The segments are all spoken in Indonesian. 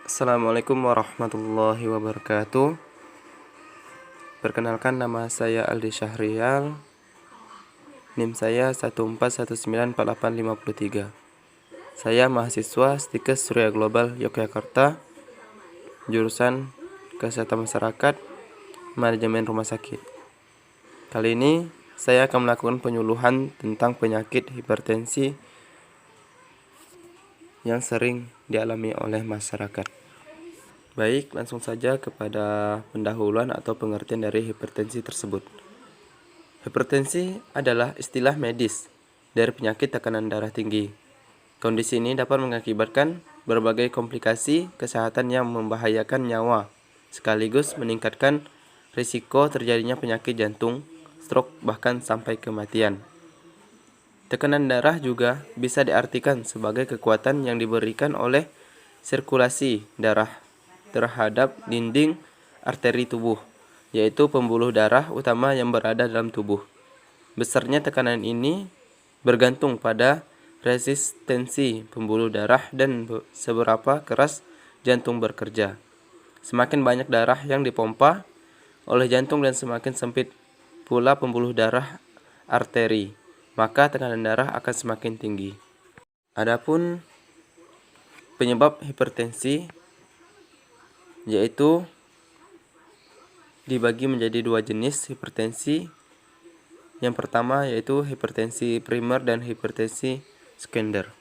Assalamualaikum warahmatullahi wabarakatuh. Perkenalkan, nama saya Aldi Syahrial. NIM saya 141948553. Saya mahasiswa Stikes Surya Global Yogyakarta, jurusan Kesehatan Masyarakat, Manajemen Rumah Sakit. Kali ini saya akan melakukan penyuluhan tentang penyakit hipertensi yang sering dialami oleh masyarakat. Baik, langsung saja kepada pendahuluan atau pengertian dari hipertensi tersebut. Hipertensi adalah istilah medis dari penyakit tekanan darah tinggi. Kondisi ini dapat mengakibatkan berbagai komplikasi kesehatan yang membahayakan nyawa, sekaligus meningkatkan risiko terjadinya penyakit jantung, stroke, bahkan sampai kematian. Tekanan darah juga bisa diartikan sebagai kekuatan yang diberikan oleh sirkulasi darah terhadap dinding arteri tubuh, yaitu pembuluh darah utama yang berada dalam tubuh. Besarnya tekanan ini bergantung pada resistensi pembuluh darah dan seberapa keras jantung bekerja. Semakin banyak darah yang dipompa oleh jantung dan semakin sempit pula pembuluh darah arteri, maka tekanan darah akan semakin tinggi. Adapun penyebab hipertensi yaitu dibagi menjadi dua jenis hipertensi. Yang pertama yaitu hipertensi primer dan hipertensi sekunder.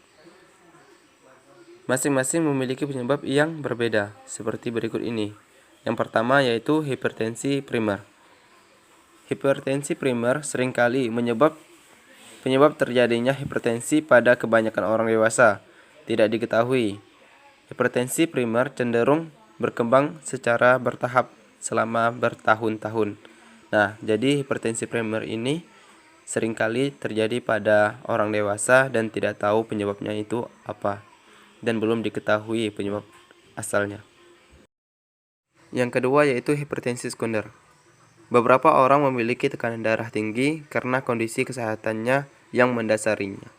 Masing-masing memiliki penyebab yang berbeda seperti berikut ini. Yang pertama yaitu hipertensi primer. Hipertensi primer seringkali penyebab terjadinya hipertensi pada kebanyakan orang dewasa tidak diketahui. Hipertensi primer cenderung berkembang secara bertahap selama bertahun-tahun. Nah, jadi hipertensi primer ini seringkali terjadi pada orang dewasa dan tidak tahu penyebabnya itu apa, dan belum diketahui penyebab asalnya. Yang kedua yaitu hipertensi sekunder. Beberapa orang memiliki tekanan darah tinggi karena kondisi kesehatannya yang mendasarinya.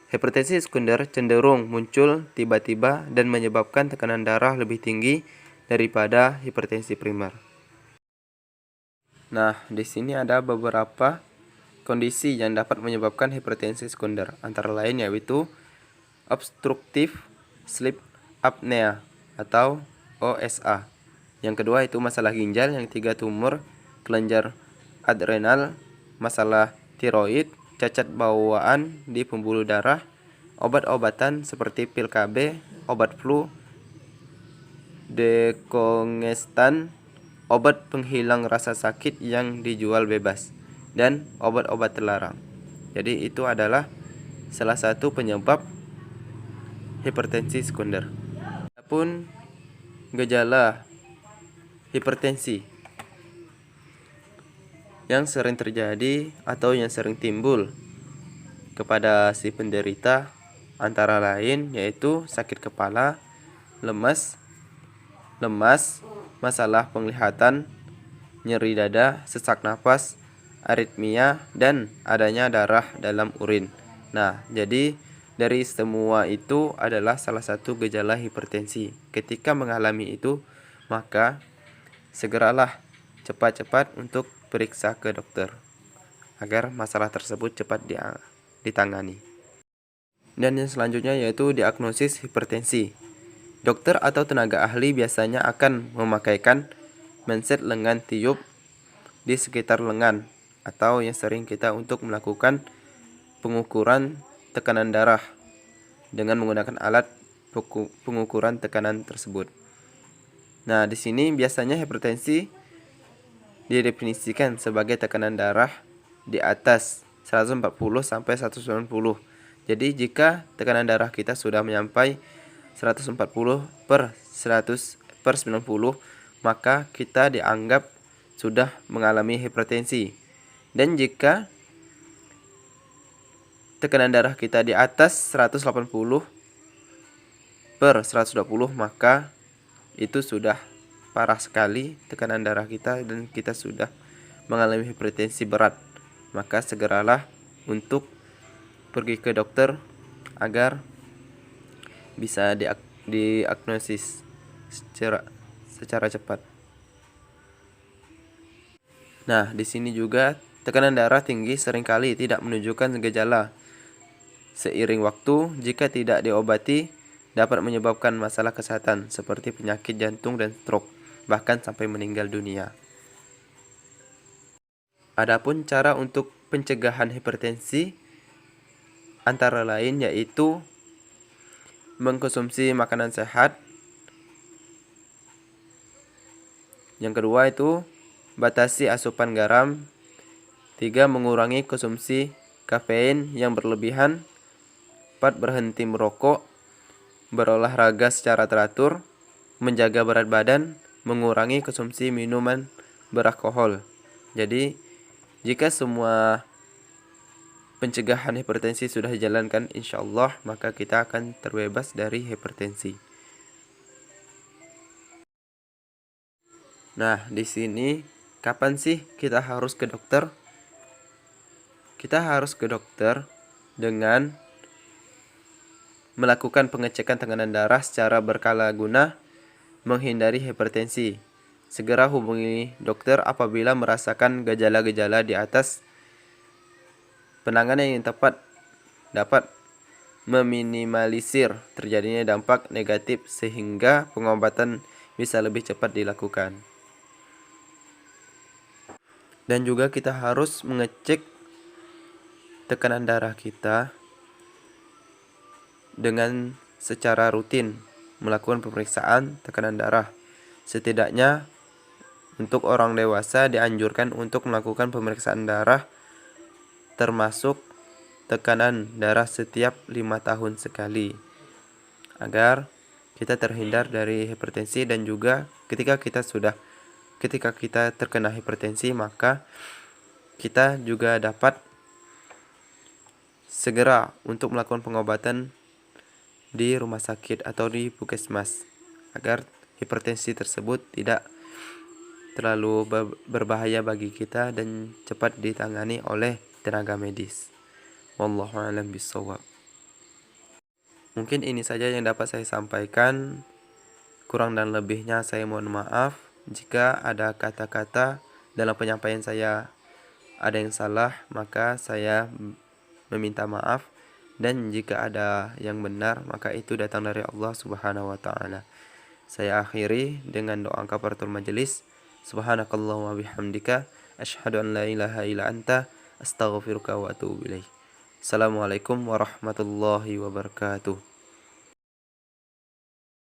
Hipertensi sekunder cenderung muncul tiba-tiba dan menyebabkan tekanan darah lebih tinggi daripada hipertensi primer. Nah, di sini ada beberapa kondisi yang dapat menyebabkan hipertensi sekunder, antara lain yaitu obstructive sleep apnea atau OSA. Yang kedua itu masalah ginjal, yang ketiga tumor kelenjar adrenal, masalah tiroid, cacat bawaan di pembuluh darah, obat-obatan seperti pil KB, obat flu, dekongestan, obat penghilang rasa sakit yang dijual bebas, dan obat-obat terlarang. Jadi itu adalah salah satu penyebab hipertensi sekunder. Adapun gejala hipertensi yang sering terjadi atau yang sering timbul kepada si penderita antara lain yaitu sakit kepala, lemas, masalah penglihatan, nyeri dada, sesak napas, aritmia, dan adanya darah dalam urin. Nah, jadi dari semua itu adalah salah satu gejala hipertensi. Ketika mengalami itu, maka segeralah cepat-cepat untuk periksa ke dokter agar masalah tersebut cepat ditangani. Dan yang selanjutnya yaitu diagnosis hipertensi. Dokter atau tenaga ahli biasanya akan memakaikan menset lengan tiup di sekitar lengan atau yang sering kita untuk melakukan pengukuran tekanan darah dengan menggunakan alat pengukuran tekanan tersebut. Nah, di sini biasanya hipertensi didefinisikan sebagai tekanan darah di atas 140 sampai 190. Jadi jika tekanan darah kita sudah menyampai 140 per 90, maka kita dianggap sudah mengalami hipertensi. Dan jika tekanan darah kita di atas 180 per 120, maka itu sudah parah sekali tekanan darah kita dan kita sudah mengalami hipertensi berat. Maka segeralah untuk pergi ke dokter agar bisa diagnosis. secara cepat. Nah, di sini juga tekanan darah tinggi seringkali tidak menunjukkan gejala. Seiring waktu, jika tidak diobati, dapat menyebabkan masalah kesehatan seperti penyakit jantung dan stroke, bahkan sampai meninggal dunia. Adapun cara untuk pencegahan hipertensi antara lain yaitu mengkonsumsi makanan sehat. Yang kedua itu batasi asupan garam. 3. Mengurangi konsumsi kafein yang berlebihan. 4. Berhenti merokok. Berolahraga secara teratur. Menjaga berat badan. Mengurangi konsumsi minuman beralkohol. Jadi jika semua pencegahan hipertensi sudah dijalankan, insya Allah maka kita akan terbebas dari hipertensi. Nah, di sini kapan sih kita harus ke dokter? Kita harus ke dokter dengan melakukan pengecekan tekanan darah secara berkala guna menghindari hipertensi. Segera hubungi dokter apabila merasakan gejala-gejala di atas. Penanganan yang tepat dapat meminimalisir terjadinya dampak negatif sehingga pengobatan bisa lebih cepat dilakukan. Dan juga kita harus mengecek tekanan darah kita dengan secara rutin, melakukan pemeriksaan tekanan darah. Setidaknya untuk orang dewasa dianjurkan untuk melakukan pemeriksaan darah termasuk tekanan darah setiap 5 tahun sekali agar kita terhindar dari hipertensi. Dan juga ketika kita terkena hipertensi, maka kita juga dapat segera untuk melakukan pengobatan di rumah sakit atau di puskesmas agar hipertensi tersebut tidak terlalu berbahaya bagi kita dan cepat ditangani oleh tenaga medis. Wallahu a'lam bishawab. Mungkin ini saja yang dapat saya sampaikan. Kurang dan lebihnya saya mohon maaf jika ada kata-kata dalam penyampaian saya ada yang salah, maka saya meminta maaf. Dan jika ada yang benar, maka itu datang dari Allah Subhanahu wa ta'ala. Saya akhiri dengan doa kafaratul majelis. Subhanakallahumma bihamdika asyhadu an la ilaha illa anta astaghfiruka wa atubu ilaik. Assalamualaikum warahmatullahi wabarakatuh.